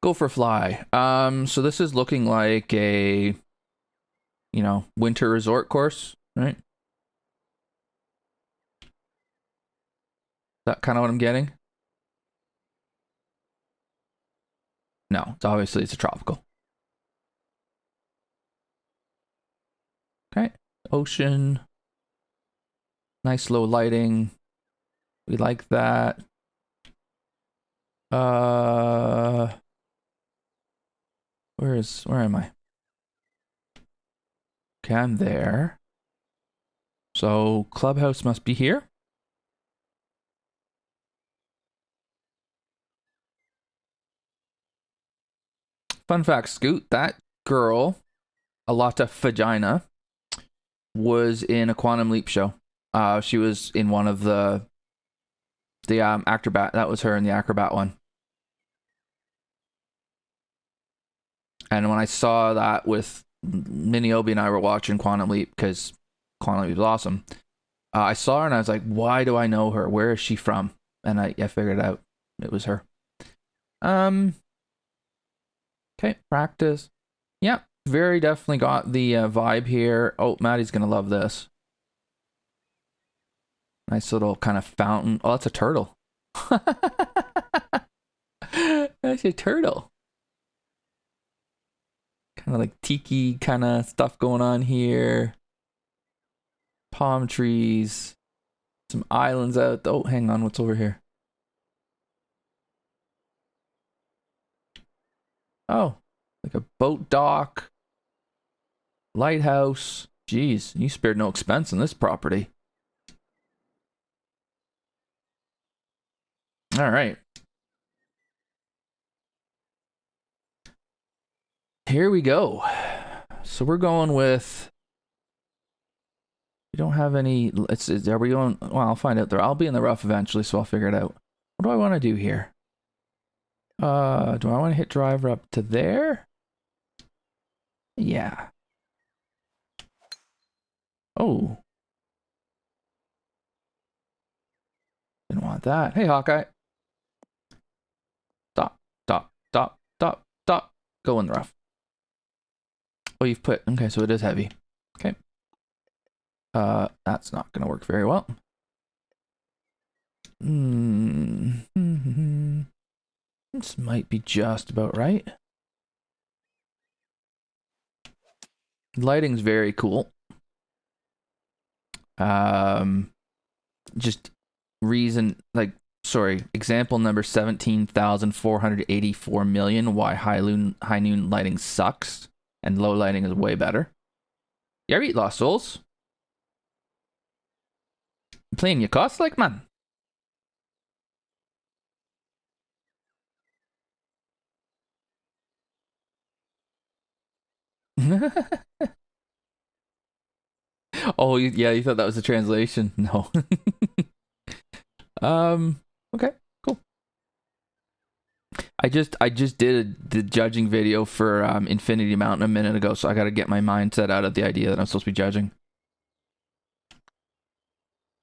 Go for a fly. So this is looking like a, winter resort course, right? Is that kind of what I'm getting? No, it's obviously it's a tropical. Okay. Ocean. Nice low lighting. We like that. Where am I? Okay, I'm there. So clubhouse must be here. Fun fact, Scoot, that girl, Alata Vagina, was in a Quantum Leap show. She was in one of the acrobat. That was her in the acrobat one. And when I saw that with Miniobi and I were watching Quantum Leap because Quantum Leap was awesome, I saw her and I was like, why do I know her? Where is she from? And I figured out it was her. Okay, practice. Yeah, very definitely got the vibe here. Oh, Maddie's gonna love this. Nice little kind of fountain. Oh, that's a turtle. That's a turtle. Kind of like tiki kind of stuff going on here. Palm trees. Some islands out. Oh, hang on. What's over here? Oh, like a boat dock. Lighthouse. Jeez, you spared no expense on this property. All right. Here we go. So we're going with. We don't have any. Are we going? Well, I'll find out there. I'll be in the rough eventually, so I'll figure it out. What do I want to do here? Do I want to hit driver up to there? Yeah. Oh. Didn't want that. Hey, Hawkeye. Stop, stop, stop, stop, stop. Go in the rough. Oh, you've put. Okay, so it is heavy. Okay. That's not going to work very well. This might be just about right. Lighting's very cool. Just example number 17,484 million why high noon lighting sucks and low lighting is way better. You ever eat Lost Souls? I'm playing your cost like man. Oh yeah, you thought that was a translation? No. Okay, cool. I just did the judging video for Infinity Mountain a minute ago, so I got to get my mindset out of the idea that I'm supposed to be judging,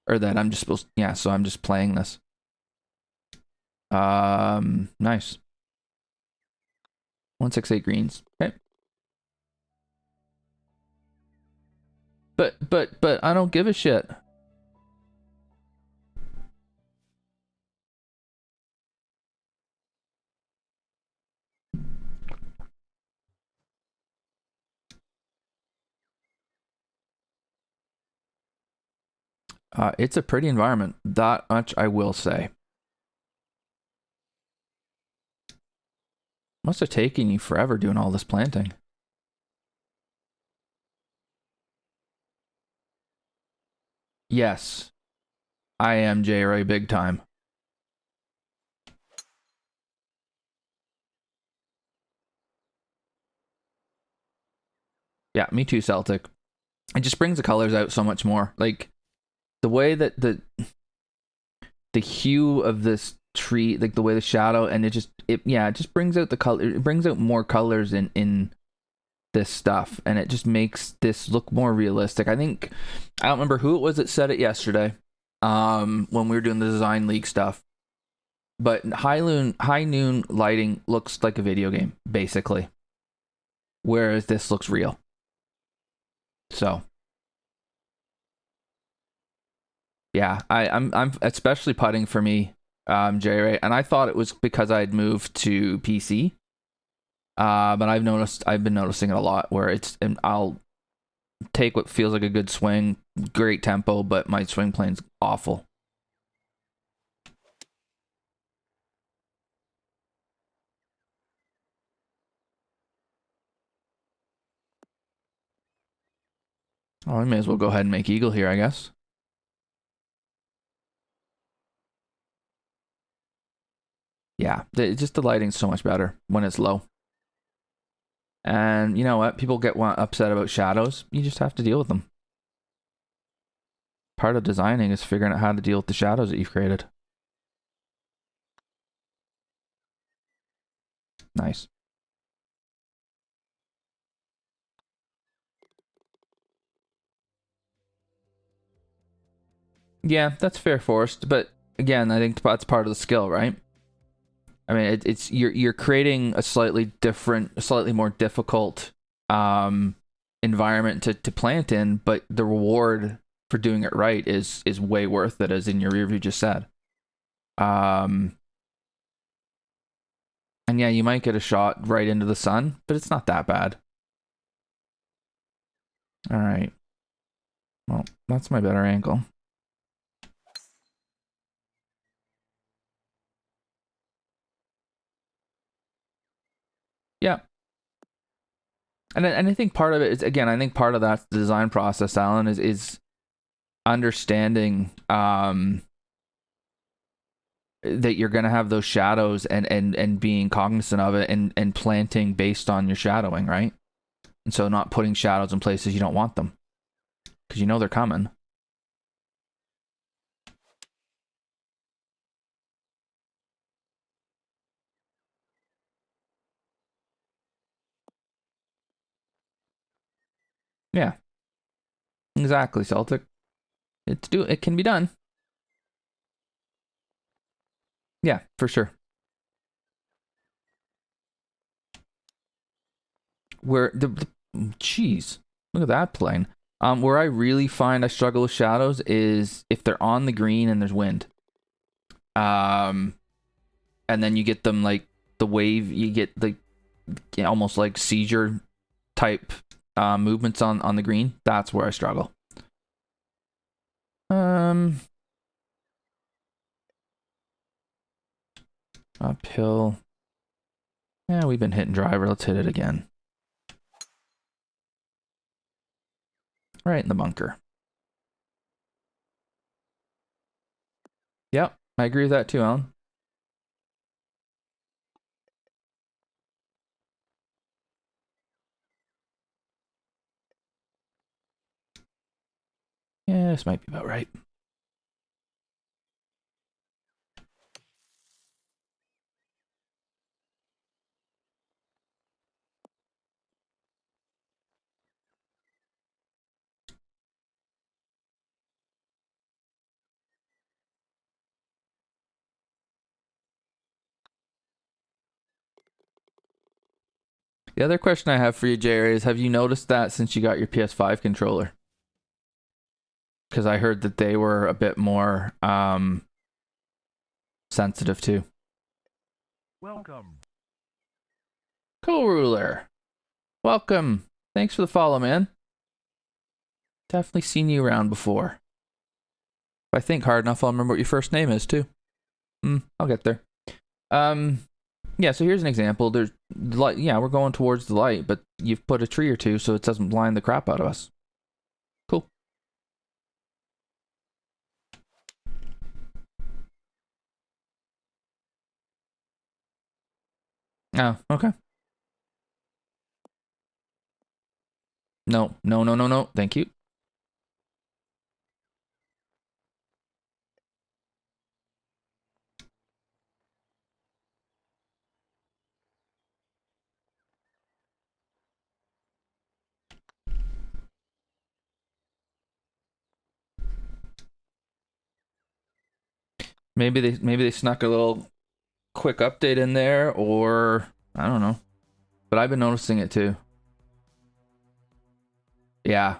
or that I'm just supposed. Yeah, so I'm just playing this. Nice. 168 greens. Okay. But I don't give a shit. It's a pretty environment. That much I will say. Must have taken you forever doing all this planting. Yes. I am J-Ray big time. Yeah, me too, Celtic. It just brings the colors out so much more. Like the way that the hue of this tree, like the way the shadow, and it just brings out the color. It brings out more colors in this stuff, and it just makes this look more realistic. I don't remember who it was that said it yesterday. When we were doing the design league stuff, But high noon lighting looks like a video game, basically. Whereas this looks real. So yeah, I'm especially putting for me, J-Ray, and I thought it was because I'd moved to PC. But I've been noticing it a lot where and I'll take what feels like a good swing, great tempo, but my swing plane's awful. Oh, I may as well go ahead and make eagle here, I guess. Yeah, just the lighting's so much better when it's low. And you know what? People get upset about shadows. You just have to deal with them. Part of designing is figuring out how to deal with the shadows that you've created. Nice. Yeah, that's fair, Forrest. But again, I think that's part of the skill, right? I mean, it's you're creating a slightly different, a slightly more difficult environment to plant in, but the reward for doing it right is way worth it, as in your rear view just said. And yeah, you might get a shot right into the sun, but it's not that bad. All right. Well, that's my better angle. Yeah. And I think part of it is, again, I think part of that design process, Alan, is understanding that you're going to have those shadows and being cognizant of it and planting based on your shadowing, right? And so not putting shadows in places you don't want them because you know they're coming. Yeah, exactly, Celtic. It can be done. Yeah, for sure. Where jeez, look at that plane. Where I really find I struggle with shadows is if they're on the green and there's wind. Um, and then you get them like the wave. You get the almost like seizure type movements on the green. That's where I struggle. Um, uphill. Yeah, we've been hitting driver. Let's hit it again. Right in the bunker. Yep, I agree with that too, Alan. Yeah, this might be about right. The other question I have for you, Jerry, is have you noticed that since you got your PS5 controller? Because I heard that they were a bit more sensitive too. Welcome. Co-ruler. Welcome. Thanks for the follow, man. Definitely seen you around before. If I think hard enough, I'll remember what your first name is too. I'll get there. Yeah, so here's an example. There's light. Yeah, we're going towards the light, but you've put a tree or two so it doesn't blind the crap out of us. Cool. Oh, okay. No, no, no, no, no. Thank you. Maybe they snuck a little quick update in there, or I don't know. But I've been noticing it too. Yeah.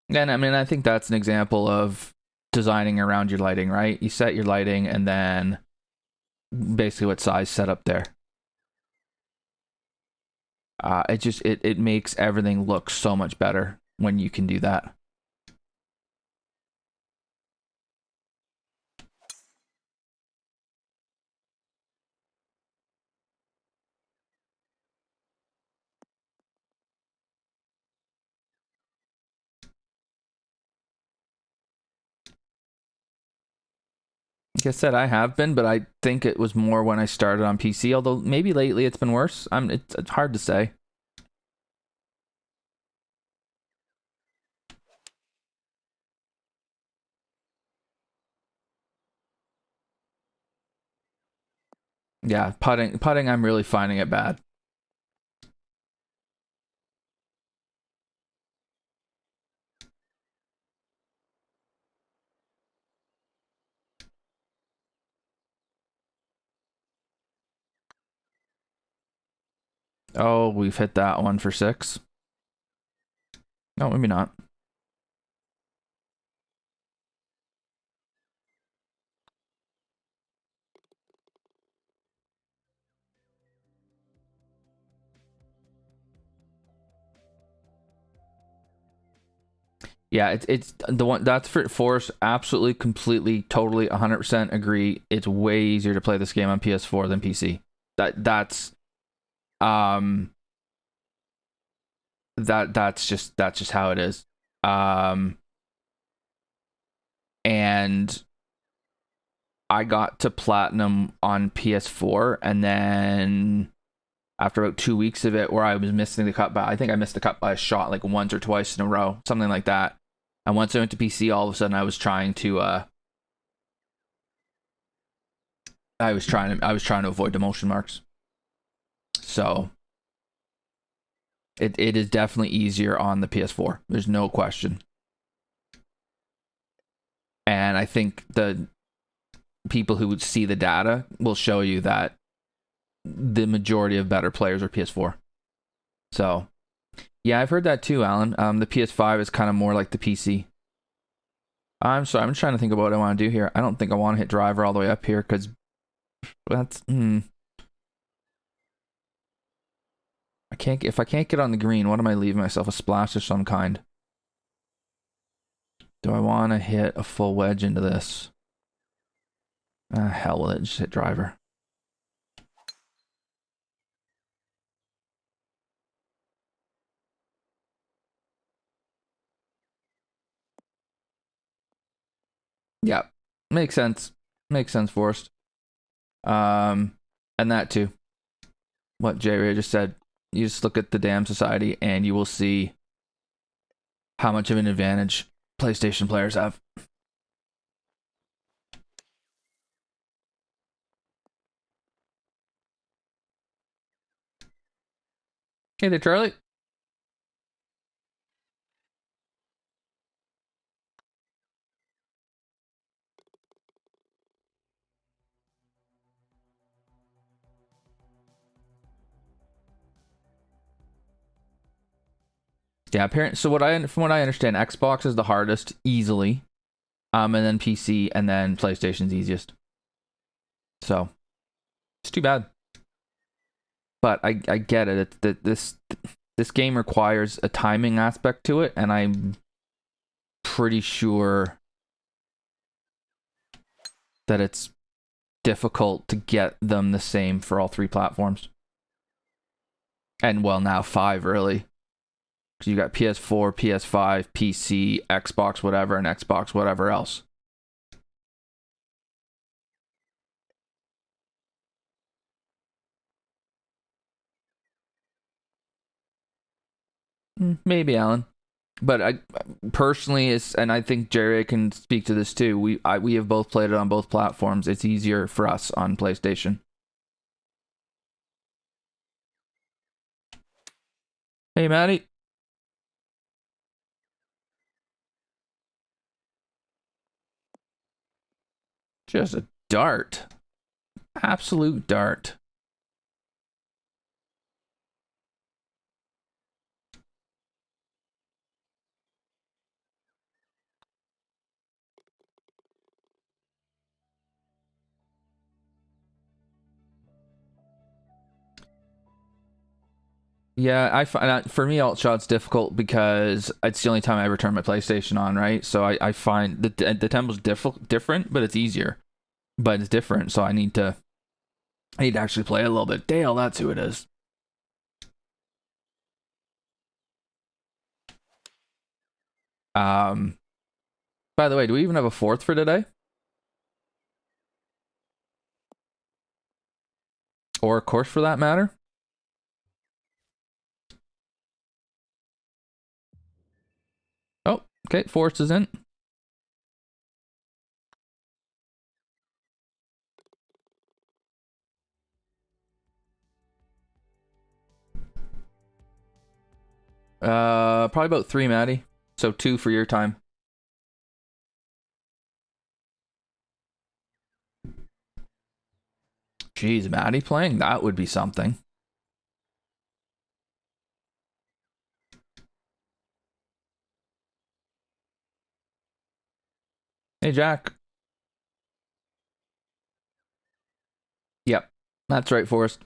And I mean, I think that's an example of designing around your lighting, right? You set your lighting and then basically what size set up there. It makes everything look so much better when you can do that. Like I said, I have been, but I think it was more when I started on PC. Although maybe lately it's been worse. It's hard to say. Yeah, putting. I'm really finding it bad. Oh, we've hit that one for 6. No, maybe not. Yeah, it's the one that's for Force. Absolutely, completely, totally, 100% agree. It's way easier to play this game on PS4 than PC. That's um that's just how it is. And I got to platinum on PS4, and then after about 2 weeks of it, where I was missing the cut by, I think I missed the cut by a shot like once or twice in a row, something like that. And once I went to PC, all of a sudden I was trying to I was trying to avoid the motion marks. So it is definitely easier on the PS4. There's no question. And I think the people who would see the data will show you that the majority of better players are PS4. So yeah, I've heard that too, Alan. The PS5 is kind of more like the PC. I'm sorry, I'm trying to think about what I want to do here. I don't think I want to hit driver all the way up here because that's I can't. If I can't get on the green, what am I leaving myself? A splash of some kind. Do I want to hit a full wedge into this? Hell with it. Just hit driver. Yeah, makes sense. Makes sense, Forrest. And that too. What Jay Ray just said. You just look at the damn society, and you will see how much of an advantage PlayStation players have. Hey there, Charlie. Yeah, apparently. So from what I understand, Xbox is the hardest, easily. And then PC, and then PlayStation's easiest. So it's too bad. But I get it. This game requires a timing aspect to it, and I'm pretty sure that it's difficult to get them the same for all 3 platforms. And well, now 5 really. Because you got PS4, PS5, PC, Xbox whatever, and Xbox whatever else. Maybe, Alan. But I personally is, and I think Jerry can speak to this too. We have both played it on both platforms. It's easier for us on PlayStation. Hey, Maddie. Just a dart. Absolute dart. Yeah, I find for me alt shot's difficult because it's the only time I ever turn my PlayStation on, right? So I find the temple's different, but it's easier. But it's different, so I need to actually play a little bit. Dale, that's who it is. By the way, do we even have a fourth for today? Or a course for that matter? Oh, okay, Forrest is in. Probably about 3, Maddie. So 2 for your time. Jeez, Maddie playing? That would be something. Hey, Jack. Yep, that's right, Forrest.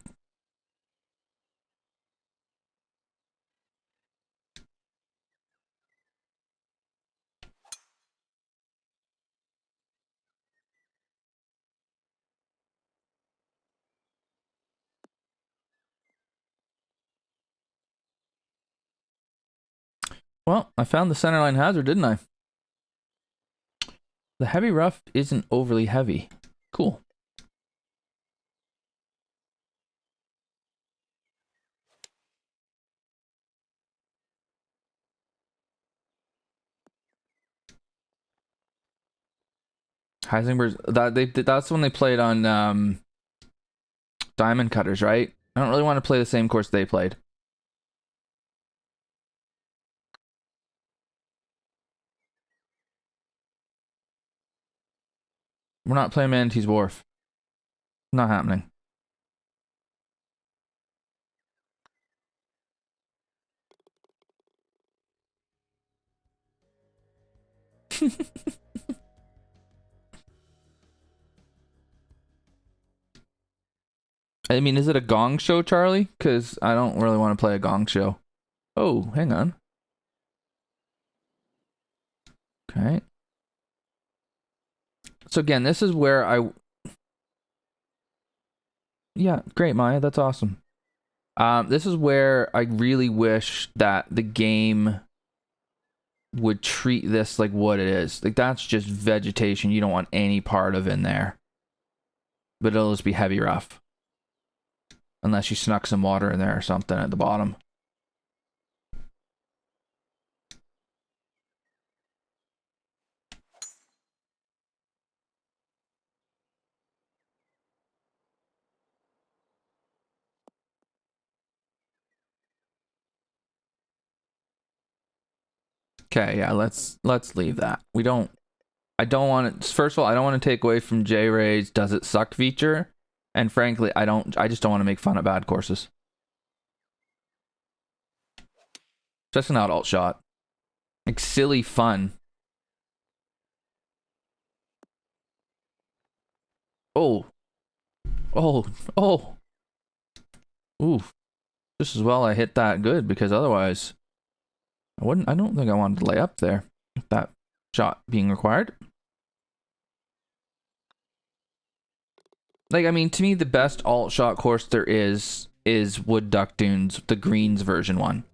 Well, I found the centerline hazard, didn't I? The heavy rough isn't overly heavy. Cool. Heisenberg's that's when they played on Diamond Cutters, right? I don't really want to play the same course they played. We're not playing Manatee's Wharf. Not happening. I mean, is it a gong show, Charlie? Because I don't really want to play a gong show. Oh, hang on. Okay. So again, this is where yeah, great, Maya. That's awesome. This is where I really wish that the game would treat this like what it is. Like, that's just vegetation you don't want any part of in there. But it'll just be heavy rough. Unless you snuck some water in there or something at the bottom. Okay, yeah, let's leave that. I don't want to, first of all, I don't want to take away from J Ray's Does It Suck feature. And frankly, I just don't want to make fun of bad courses. Especially not alt shot. Like, silly fun. Oh. Oh. Oh. Ooh. Just as well I hit that good, because otherwise I don't think I wanted to lay up there. That shot being required. Like, I mean, to me, the best alt shot course there is Wood Duck Dunes, the greens version one.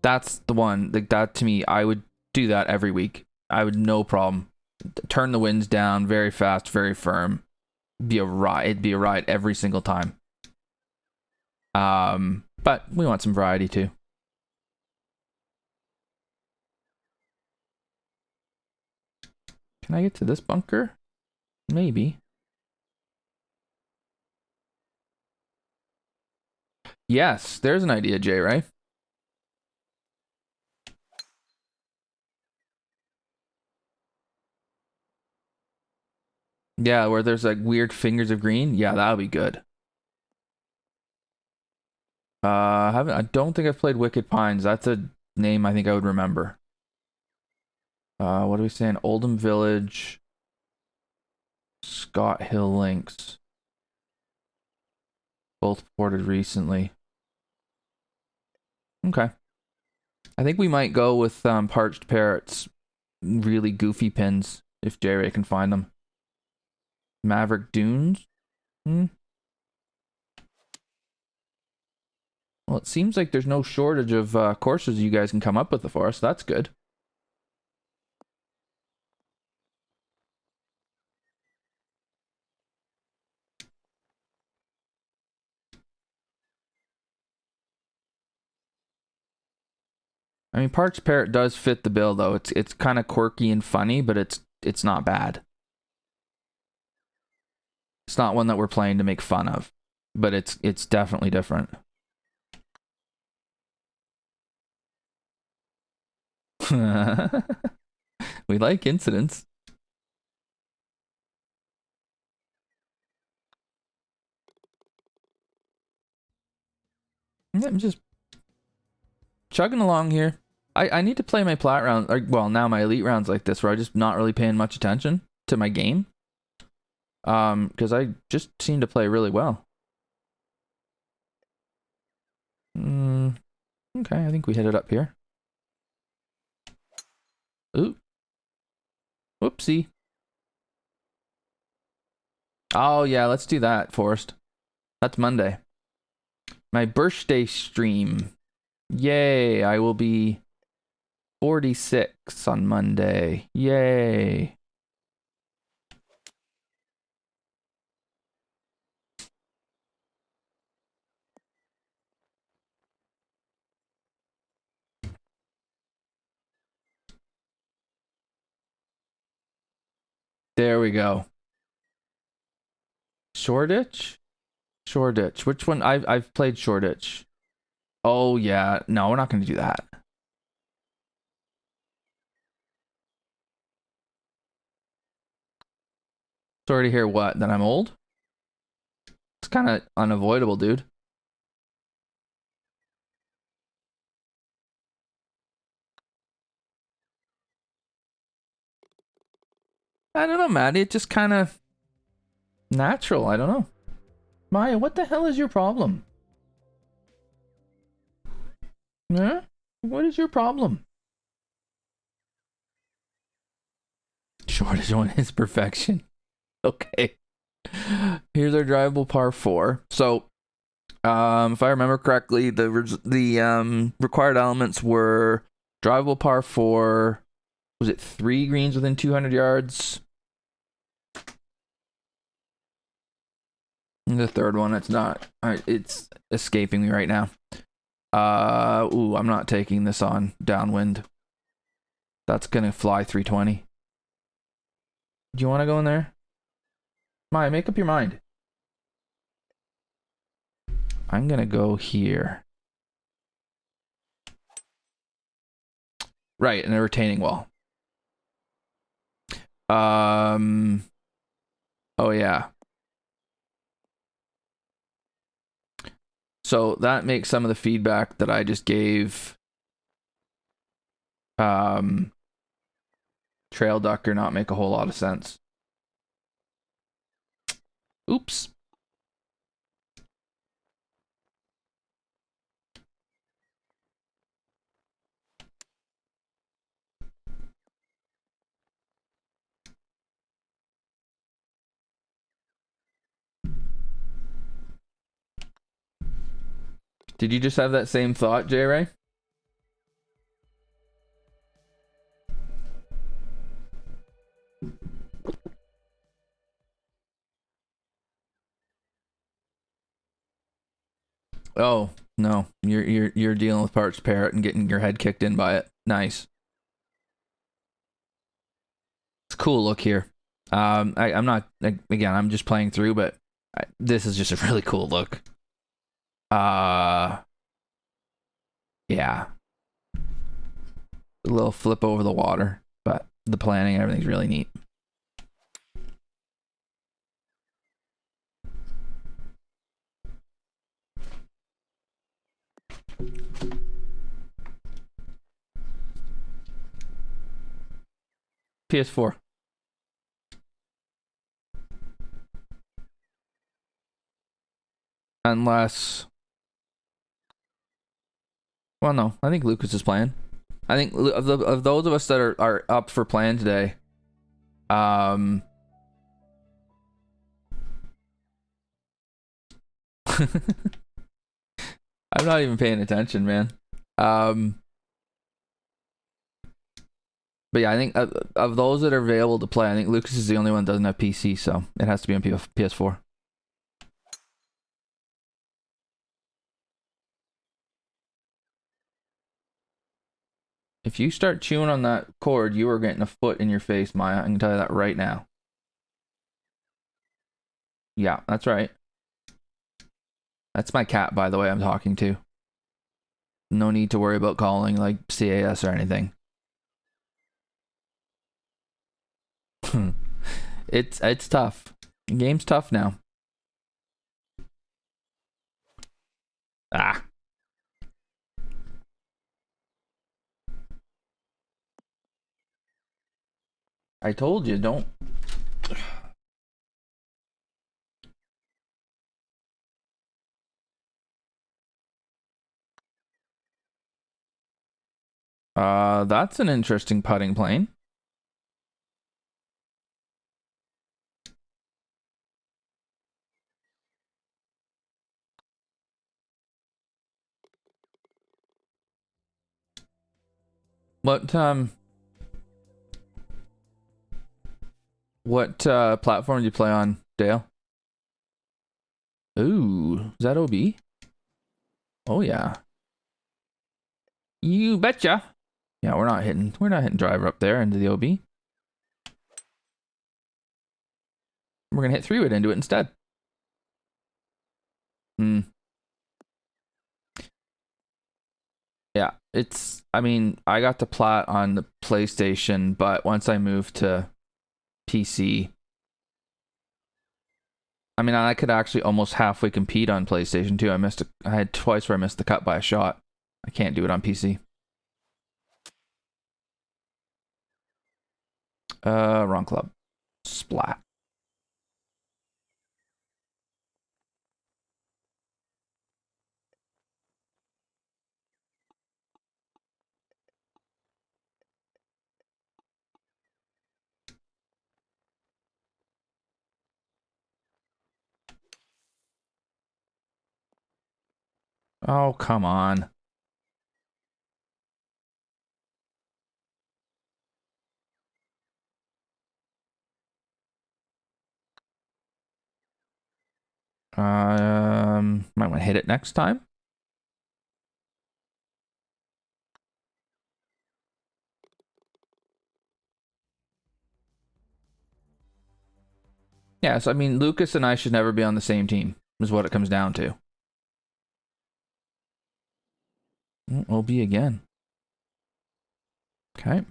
That's the one. Like, that to me, I would do that every week. I would, no problem. Turn the winds down very fast, very firm. Be a ride. It'd be a ride every single time. But we want some variety too. Can I get to this bunker? Maybe. Yes, there's an idea, Jay, right? Yeah, where there's like weird fingers of green. Yeah, that would be good. I don't think I've played Wicked Pines. That's a name I think I would remember. What are we saying? Oldham Village, Scott Hill Links. Both ported recently. Okay. I think we might go with Parched Parrots. Really goofy pins, if J-Ray can find them. Maverick Dunes? Hmm. Well, it seems like there's no shortage of courses you guys can come up with for us. That's good. I mean, Parched Parrot does fit the bill, though. It's kind of quirky and funny, but it's not bad. It's not one that we're playing to make fun of, but it's definitely different. We like incidents. Yeah, I'm just chugging along here. I need to play my plat round, or, well, now my elite rounds like this, where I'm just not really paying much attention to my game. Because I just seem to play really well. Okay, I think we hit it up here. Ooh. Whoopsie. Oh, yeah, let's do that, Forrest. That's Monday. My birthday stream. Yay, I will be 46 on Monday. Yay. There we go. Shoreditch? Shoreditch. Which one? I've played Shoreditch. Oh yeah. No, we're not going to do that. Sorry to hear what? That I'm old? It's kind of unavoidable, dude. I don't know, Maddie. It's just kind of natural. I don't know. Maya, what the hell is your problem? Huh? What is your problem? Shortage one is perfection. Okay. Here's our drivable par 4. So, if I remember correctly, the required elements were drivable par 4. Was it 3 greens within 200 yards? And the third one, it's not. It's escaping me right now. Ooh, I'm not taking this on downwind. That's gonna fly 320. Do you want to go in there? Maya, make up your mind. I'm gonna go here. Right, and a retaining wall. Oh yeah. So that makes some of the feedback that I just gave Trail Ducker not make a whole lot of sense. Oops. Did you just have that same thought, J-Ray? Oh, no. You're dealing with Parched Parrot and getting your head kicked in by it. Nice. It's a cool look here. I'm not, again, I'm just playing through, but this is just a really cool look. Yeah. A little flip over the water, but the planning, everything's really neat. PS4. Unless, well, no, I think Lucas is playing. I think of those of us that are up for playing today, I'm not even paying attention, man. But yeah, I think of those that are available to play, I think Lucas is the only one that doesn't have PC, so it has to be on PS4. If you start chewing on that cord, you are getting a foot in your face, Maya. I can tell you that right now. Yeah, that's right. That's my cat, by the way, I'm talking to. No need to worry about calling like CAS or anything. It's tough. The game's tough now. Ah. I told you, don't. That's an interesting putting plane. What platform do you play on, Dale? Ooh, is that OB? Oh yeah. You betcha. Yeah, we're not hitting driver up there into the OB. We're gonna hit 3-wood into it instead. Yeah, I mean, I got the plat on the PlayStation, but once I moved to PC, I mean, I could actually almost halfway compete on PlayStation too. I had twice where I missed the cut by a shot. I can't do it on PC. Wrong club. Splat. Oh, come on. Might want to hit it next time. Yeah, so I mean, Lucas and I should never be on the same team, is what it comes down to. OB again. Okay.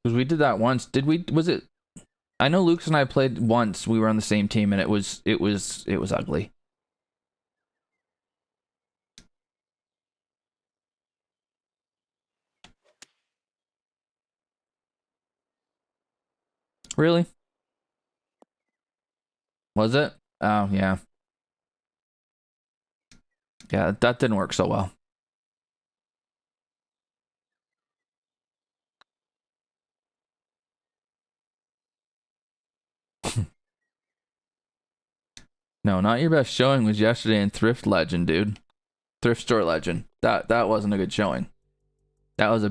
Because we did that once. Did we? Was it? I know Lucas and I played once. We were on the same team, and it was ugly. Really? Was it? Oh yeah. Yeah, that didn't work so well. No, not your best showing was yesterday in Thrift Legend, dude. Thrift Store Legend. That wasn't a good showing. That was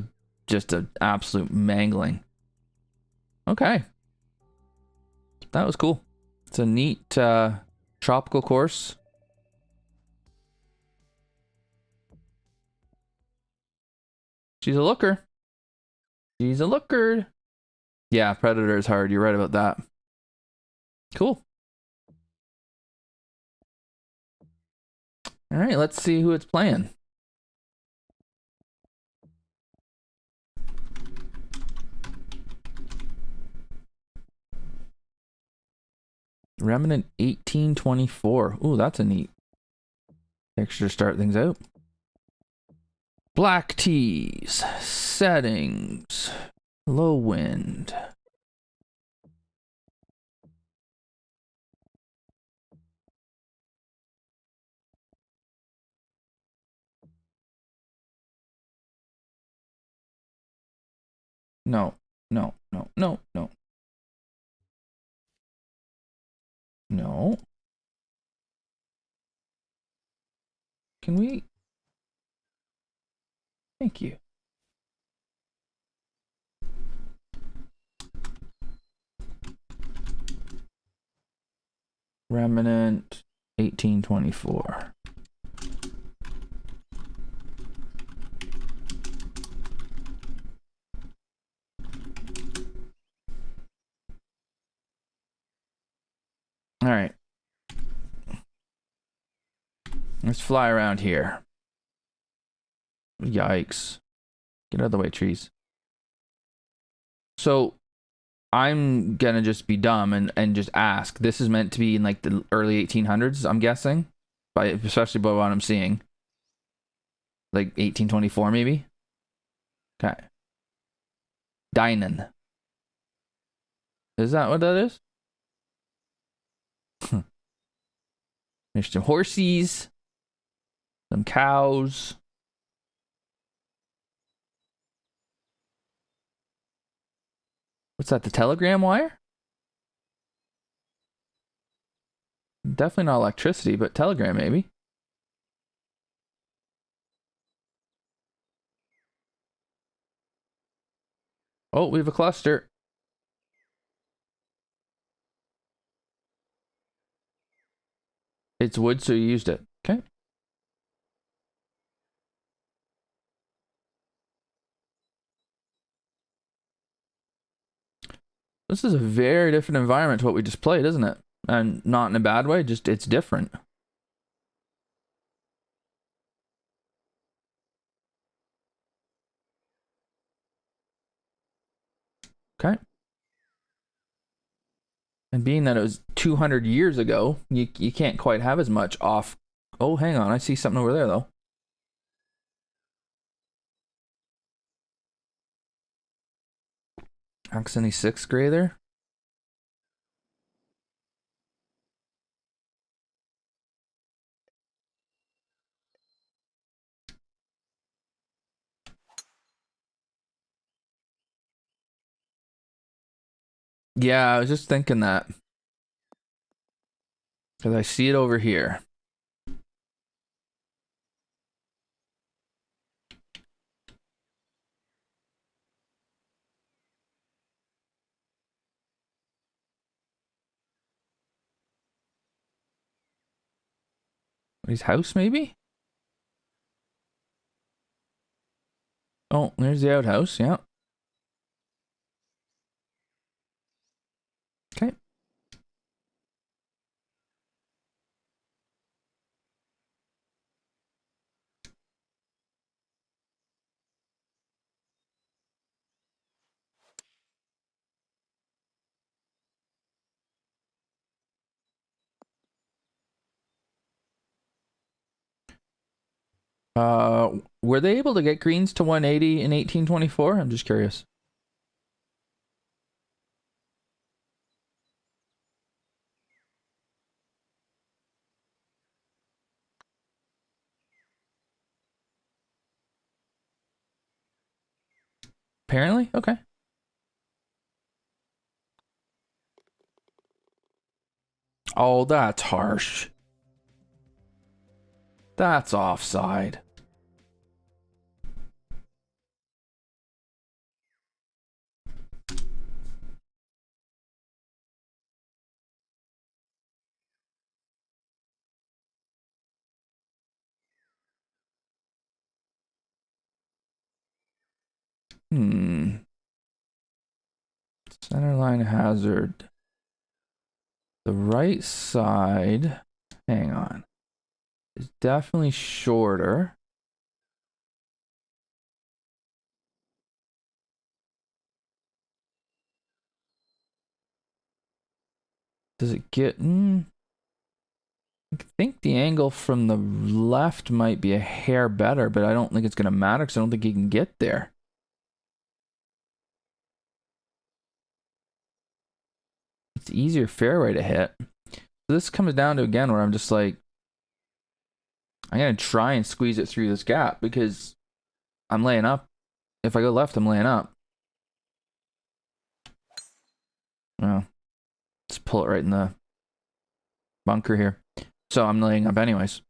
just an absolute mangling. Okay. That was cool. It's a neat tropical course. She's a looker. She's a looker. Yeah, Predator is hard. You're right about that. Cool. All right, let's see who it's playing. Remanent 1824. Ooh, that's a neat picture to start things out. Black tees, settings, low wind. No, no, no, no, no. No. Can we? Thank you. Remanent 1824. All right. Let's fly around here. Yikes. Get out of the way, trees. So I'm gonna just be dumb and just ask. This is meant to be in like the early 1800s, I'm guessing, especially by what I'm seeing. Like 1824, maybe. Okay. Dinan. Is that what that is? There's some horsies, some cows. What's that? The telegram wire? Definitely not electricity, but telegram maybe. Oh, we have a cluster. It's wood, so you used it. Okay. This is a very different environment to what we just played, isn't it? And not in a bad way, just it's different. Okay. And being that it was 200 years ago, you can't quite have as much off. Oh, hang on. I see something over there, though. Accent 6th gray there. Yeah, I was just thinking that. Because I see it over here. His house, maybe? Oh, there's the outhouse, yeah. Okay. Were they able to get greens to 180 in 1824? I'm just curious. Apparently? Okay. Oh, that's harsh. That's offside. Centerline hazard. The right side, hang on, is definitely shorter. Does it get... I think the angle from the left might be a hair better, but I don't think it's going to matter because I don't think he can get there. It's easier fairway to hit. So this comes down to, again, where I'm just like, I'm going to try and squeeze it through this gap because I'm laying up. If I go left, I'm laying up. Well, let's pull it right in the bunker here. So I'm laying up anyways.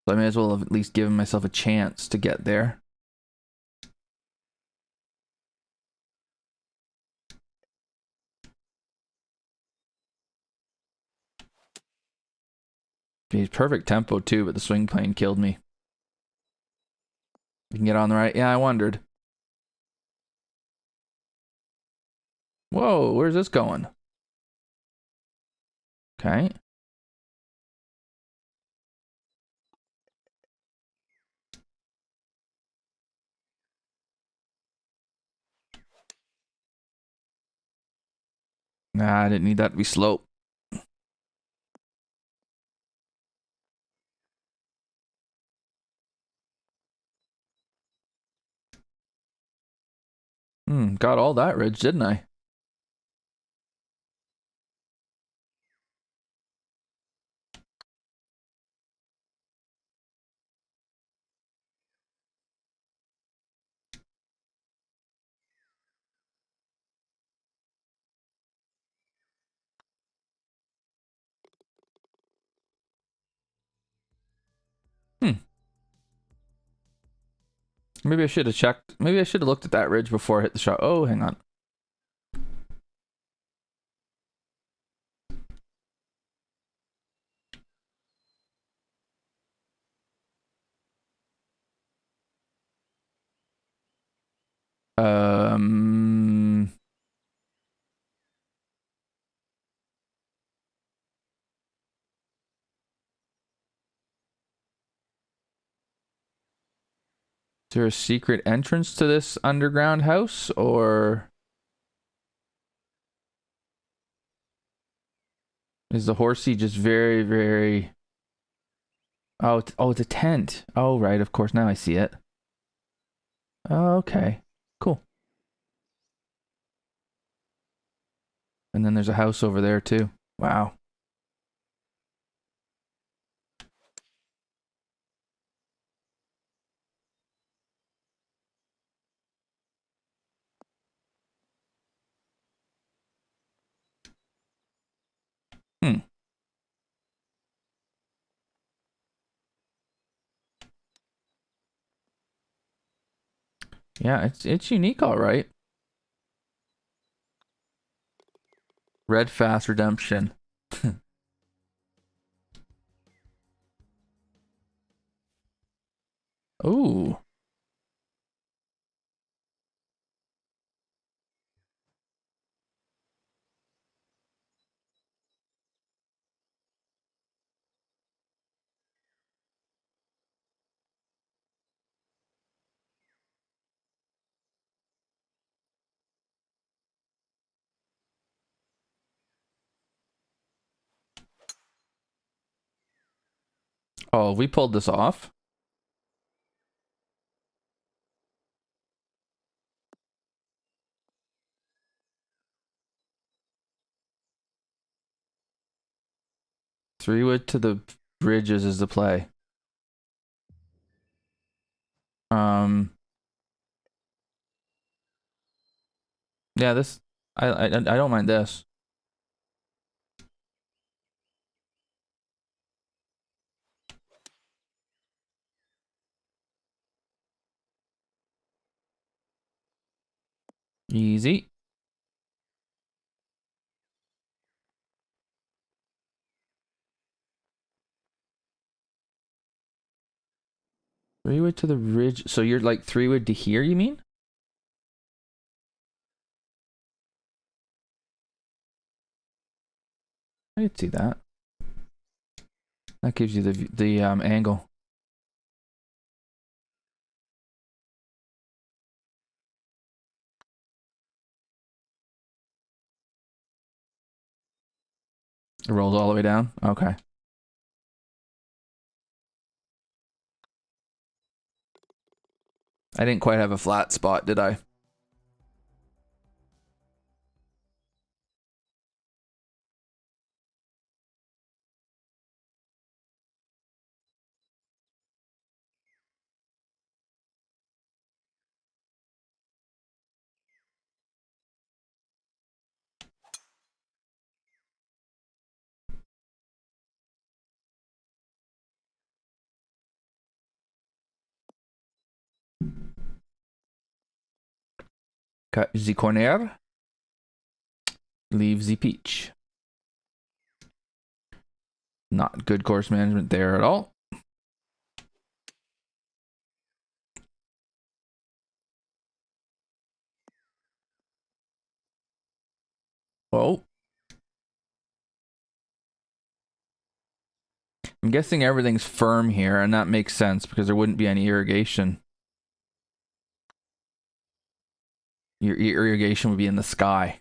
So I may as well have at least given myself a chance to get there. He's perfect tempo too, but the swing plane killed me. You can get on the right. Yeah, I wondered. Whoa, where's this going? Okay. Nah, I didn't need that to be slope. Got all that ridge, didn't I? Maybe I should have checked. Maybe I should have looked at that ridge before I hit the shot. Oh, hang on. Is there a secret entrance to this underground house, or is the horsey just very, very... Oh, it's a tent. Oh, right, of course, now I see it. Oh, okay, cool. And then there's a house over there, too. Wow. Yeah, it's unique, all right. Red Fast Redemption. Ooh. Oh, we pulled this off. Three wood to the bridges is the play. Yeah, this I don't mind this. Easy. Three wood to the ridge. So you're like three wood to here, you mean? I could see that. That gives you the angle. It rolls all the way down? Okay. I didn't quite have a flat spot, did I? Cut the corner. Leave the peach. Not good course management there at all. Oh. I'm guessing everything's firm here, and that makes sense because there wouldn't be any irrigation. Your irrigation would be in the sky.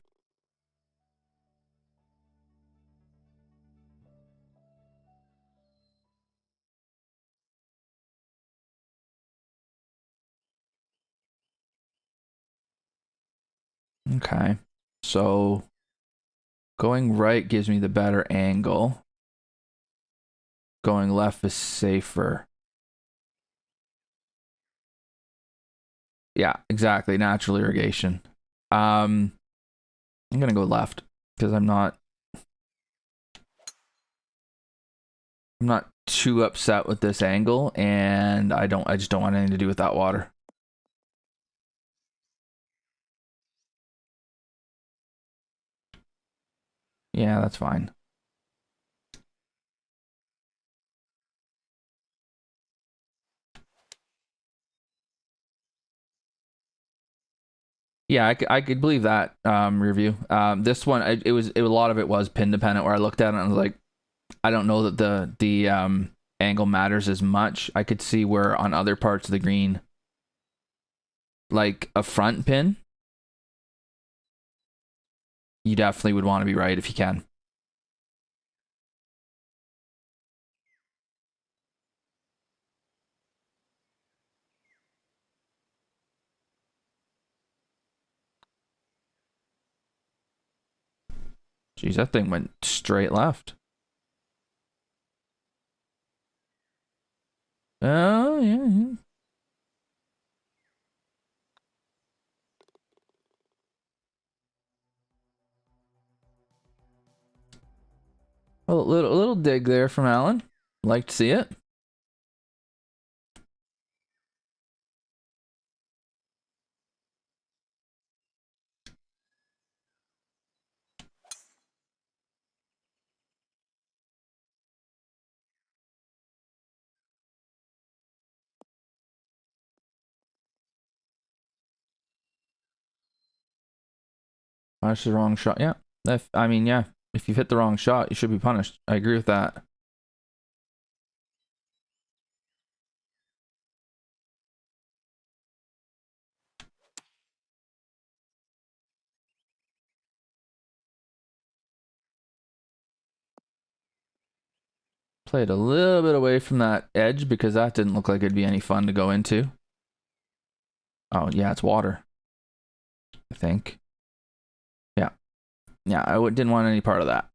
Okay. So going right gives me the better angle. Going left is safer. Yeah, exactly. Natural irrigation. I'm gonna go left because I'm not too upset with this angle, and I just don't want anything to do with that water. Yeah, that's fine. Yeah, I could believe that review. This one, a lot of it was pin dependent. Where I looked at it and I was like, I don't know that the angle matters as much. I could see where on other parts of the green, like a front pin, you definitely would want to be right if you can. Jeez, that thing went straight left. Oh, yeah. A little dig there from Alan. Like to see it. That's the wrong shot. Yeah. I mean, yeah. If you've hit the wrong shot, you should be punished. I agree with that. Played a little bit away from that edge because that didn't look like it'd be any fun to go into. Oh, yeah, it's water. I think. Yeah. Yeah, didn't want any part of that.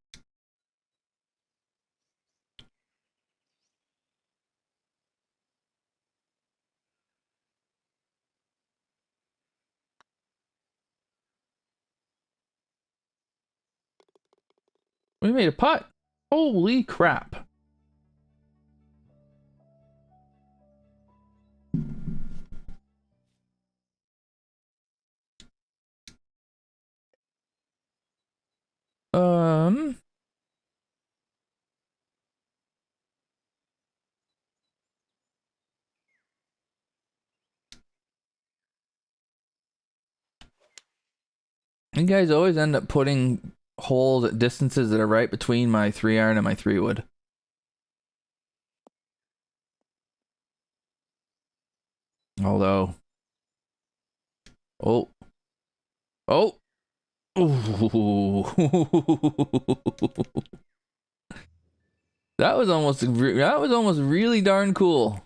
We made a putt. Holy crap. You guys always end up putting holes at distances that are right between my 3-iron and my 3-wood. Although, oh, oh, ooh. That was almost really darn cool.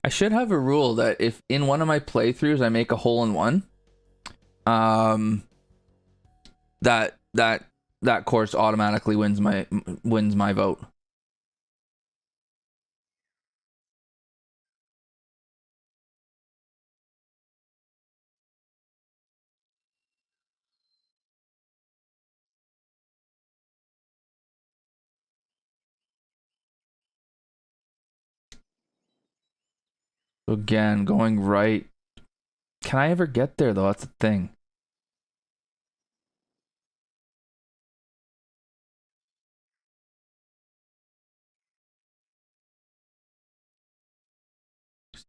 I should have a rule that if in one of my playthroughs I make a hole in one, that course automatically wins my vote. Again, going right. Can I ever get there though? That's the thing.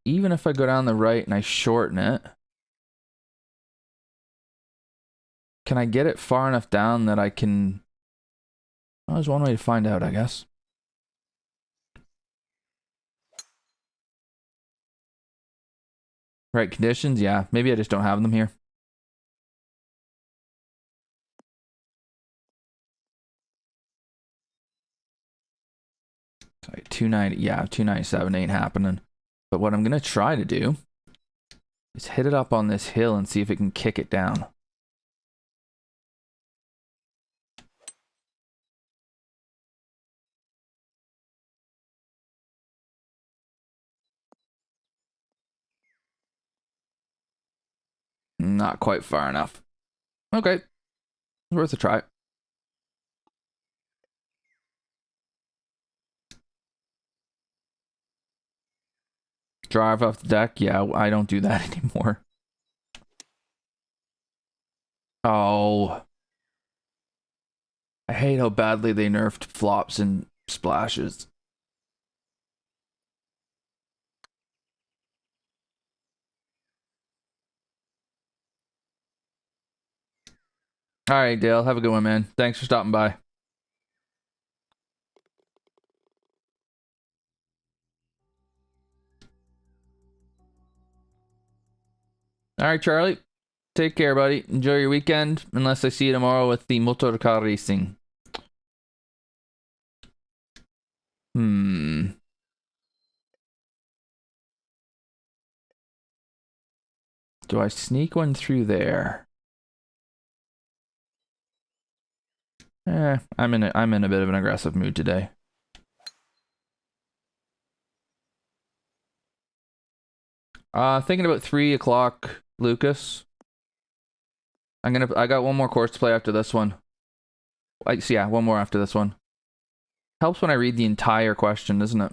Even if I go down the right and I shorten it, can I get it far enough down that I can... Well, there's one way to find out, I guess. Right conditions? Yeah, maybe I just don't have them here. Sorry, 290, yeah, 297 ain't happening. But what I'm gonna try to do is hit it up on this hill and see if it can kick it down. Not quite far enough. Okay, worth a try. Drive off the deck? Yeah, I don't do that anymore. Oh. I hate how badly they nerfed flops and splashes. Alright, Dale. Have a good one, man. Thanks for stopping by. Alright, Charlie. Take care, buddy. Enjoy your weekend. Unless I see you tomorrow with the motor car racing. Do I sneak one through there? I'm in a bit of an aggressive mood today. Thinking about 3 o'clock, Lucas. I got one more course to play after this one. Yeah, one more after this one. Helps when I read the entire question, doesn't it?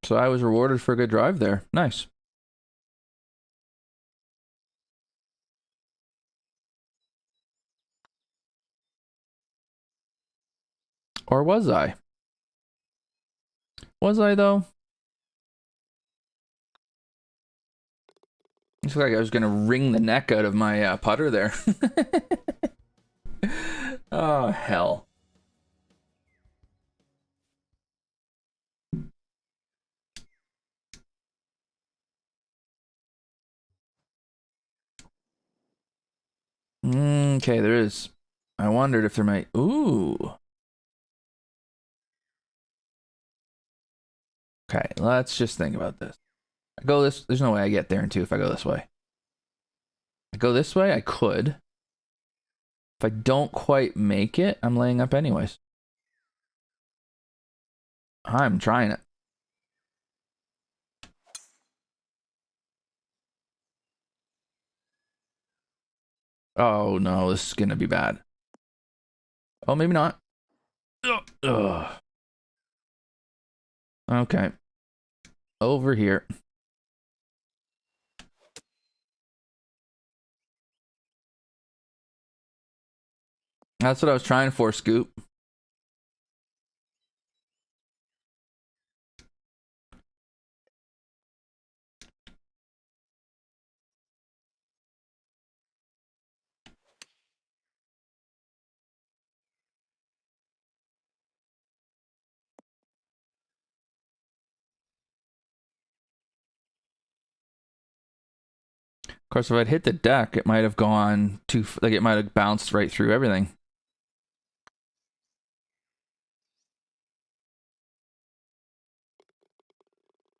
So I was rewarded for a good drive there. Nice. Or was I? Was I, though? Looks like I was gonna wring the neck out of my putter there. Oh, hell. Okay, there is. I wondered if there might... Ooh. Okay, let's just think about this. I go this... There's no way I get there in 2 if I go this way. I go this way, I could. If I don't quite make it, I'm laying up anyways. I'm trying it. Oh, no, this is gonna be bad. Oh, maybe not. Ugh. Okay. Over here. That's what I was trying for, Scoop. Of course, if I'd hit the deck, it might have gone too, like it might have bounced right through everything.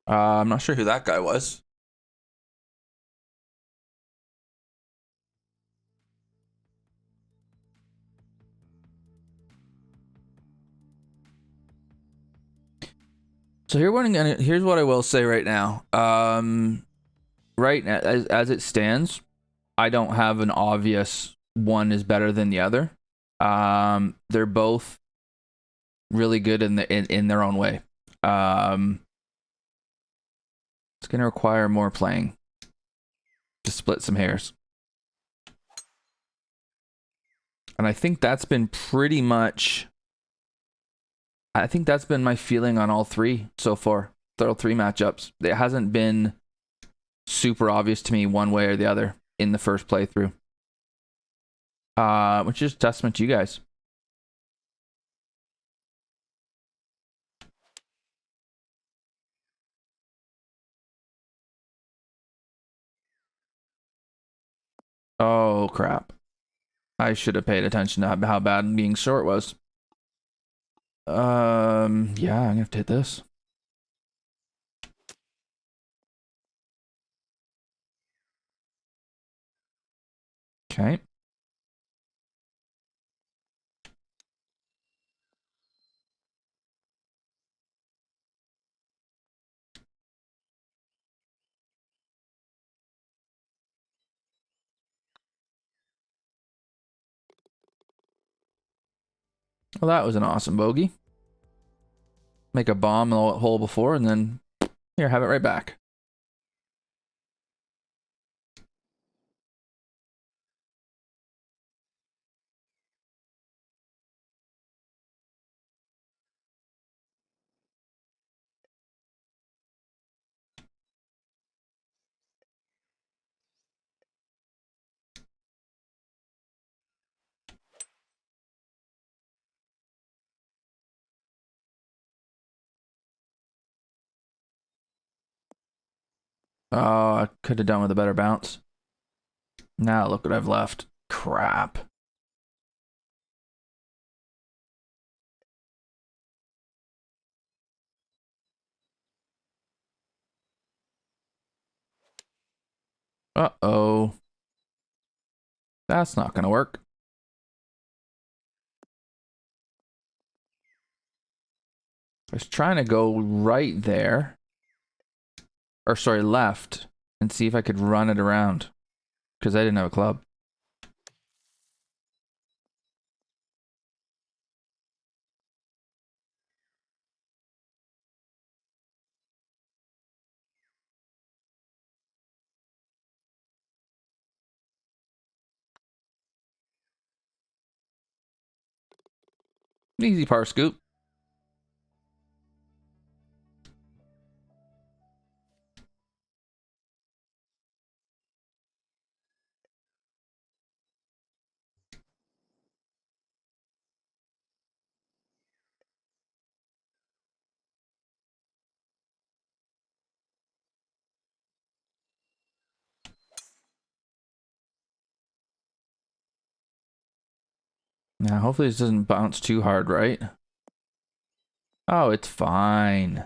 I'm not sure who that guy was. So here's what I will say right now. Right now, as it stands, I don't have an obvious one is better than the other. They're both really good in their own way. It's gonna require more playing to split some hairs. And I think that's been pretty much I think that's been my feeling on all three so far. All three matchups. It hasn't been super obvious to me one way or the other in the first playthrough. Which is testament to you guys. Oh crap. I should have paid attention to how bad being short was. Yeah, I'm gonna have to hit this. Okay. Well, that was an awesome bogey. Make a bomb in the hole before, and then here, have it right back. Oh, I could have done with a better bounce. Now look what I've left. Crap. Uh-oh. That's not gonna work. I was trying to go right there. Or sorry, left. And see if I could run it around. Because I didn't have a club. Easy par scoop. Now, hopefully this doesn't bounce too hard, right? Oh, it's fine.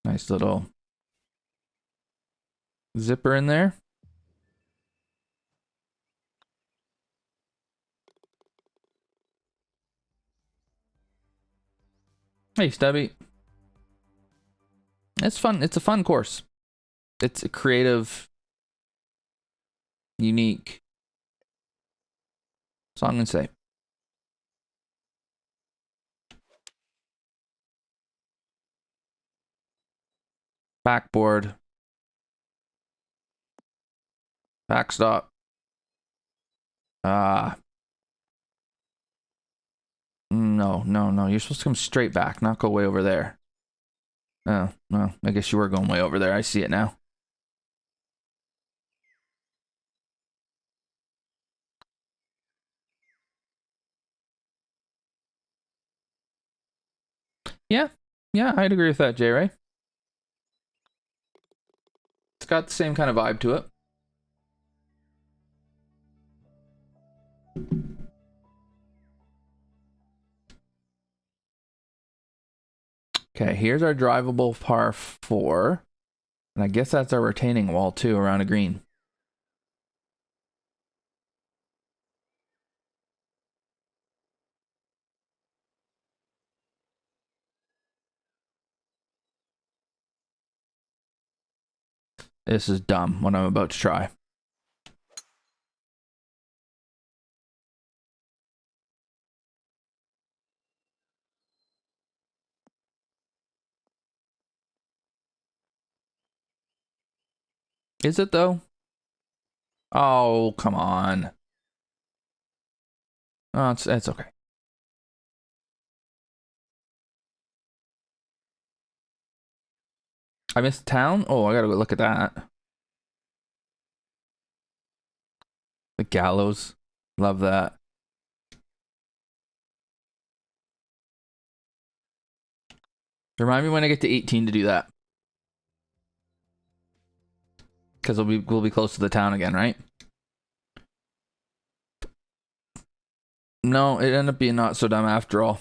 Nice little zipper in there. Hey, Stubby. It's fun. It's a fun course. It's a creative, unique. That's all I'm going to say. Backboard. Backstop. No, no, no. You're supposed to come straight back, not go way over there. Oh, no. I guess you were going way over there. I see it now. Yeah, yeah, I'd agree with that, Jay Ray. It's got the same kind of vibe to it. Okay, here's our drivable par 4. And I guess that's our retaining wall too around a green. This is dumb, what I'm about to try. Is it though? Oh, come on. Oh, it's okay. I missed town? Oh, I gotta go look at that. The gallows. Love that. Remind me when I get to 18 to do that. Because we'll be close to the town again, right? No, it ended up being not so dumb after all.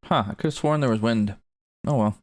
Huh, I could have sworn there was wind. Oh well.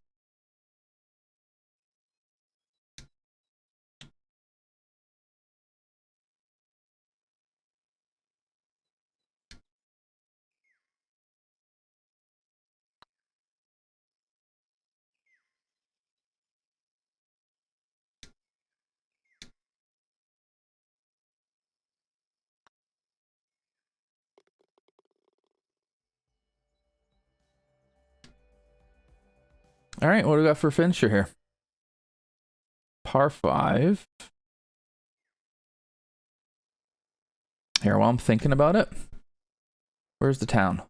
Alright, what do we got for a finisher here? Par 5. Here, while I'm thinking about it. Where's the town?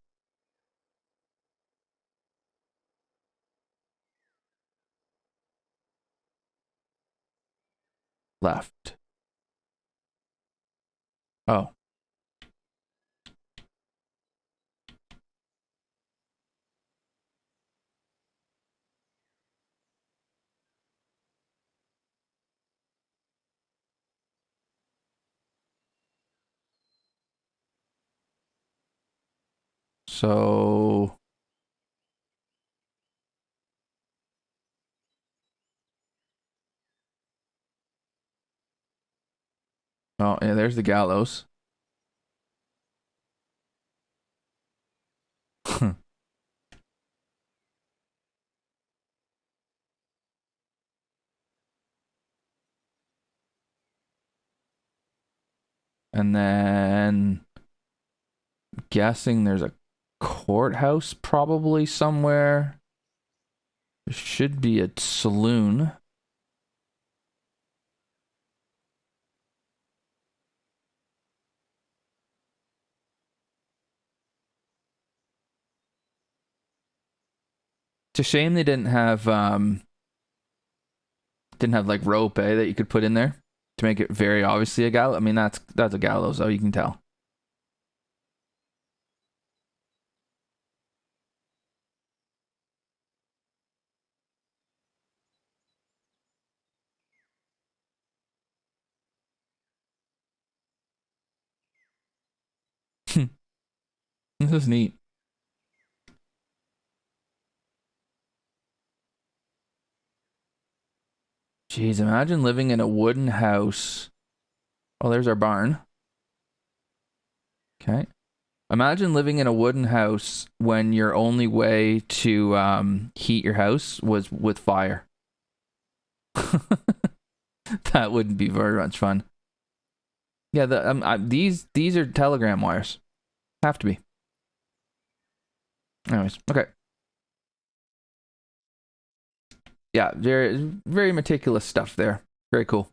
Left. Oh. So... Oh, yeah, there's the gallows. And then... guessing there's a courthouse probably somewhere. There should be a saloon. It's a shame they didn't have like rope, that you could put in there to make it very obviously a gallows. I mean that's a gallows though, you can tell. This is neat. Jeez, imagine living in a wooden house. Oh, there's our barn. Okay. Imagine living in a wooden house when your only way to heat your house was with fire. That wouldn't be very much fun. Yeah, these are telegram wires. Have to be. Anyways, okay. Yeah, very meticulous stuff there. Very cool.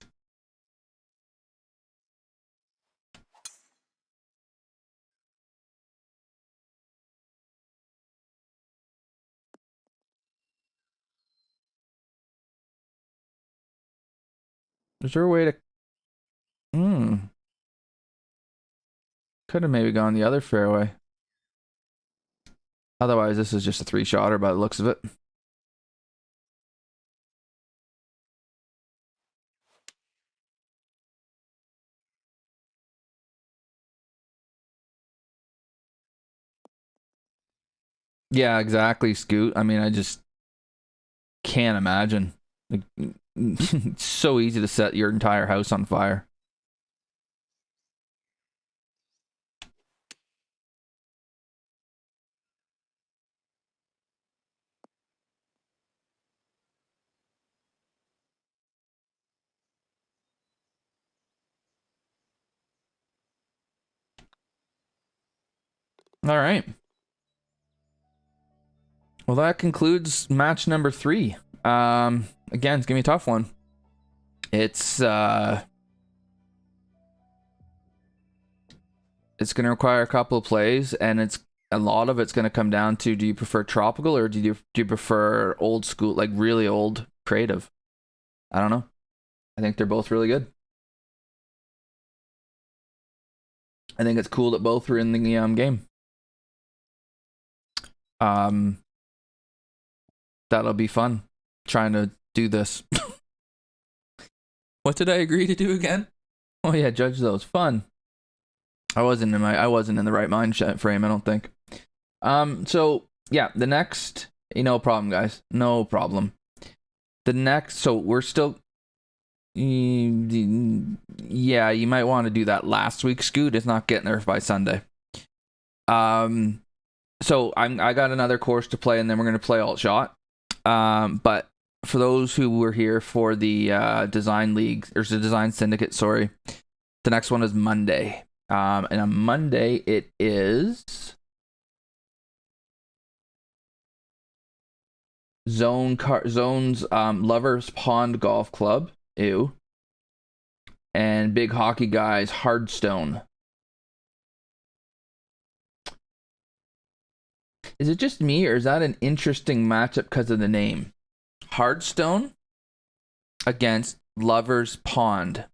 Is there a way to... Could have maybe gone the other fairway. Otherwise, this is just a 3-shotter by the looks of it. Yeah, exactly, Scoot. I mean, I just can't imagine. Like, it's so easy to set your entire house on fire. All right. Well, that concludes match number 3. Again, it's gonna be a tough one. It's gonna require a couple of plays, and a lot of it's gonna come down to: do you prefer tropical, or do you prefer old school, like really old creative? I don't know. I think they're both really good. I think it's cool that both are in the game. That'll be fun trying to do this. What did I agree to do again? Oh yeah, judge those. Fun. I wasn't in the right mind frame, I don't think. So yeah, the next, no problem, guys. No problem. The next, so we're still, yeah, you might want to do that last week, Scoot. It's not getting there by Sunday. So I got another course to play, and then we're gonna play alt shot. But for those who were here for the design league, or the design syndicate, sorry, the next one is Monday. And on Monday it is Zone's Lovers Pond Golf Club, ew, and Big Hockey Guys Hardstone. Is it just me, or is that an interesting matchup because of the name? Hardstone against Lovers Pond.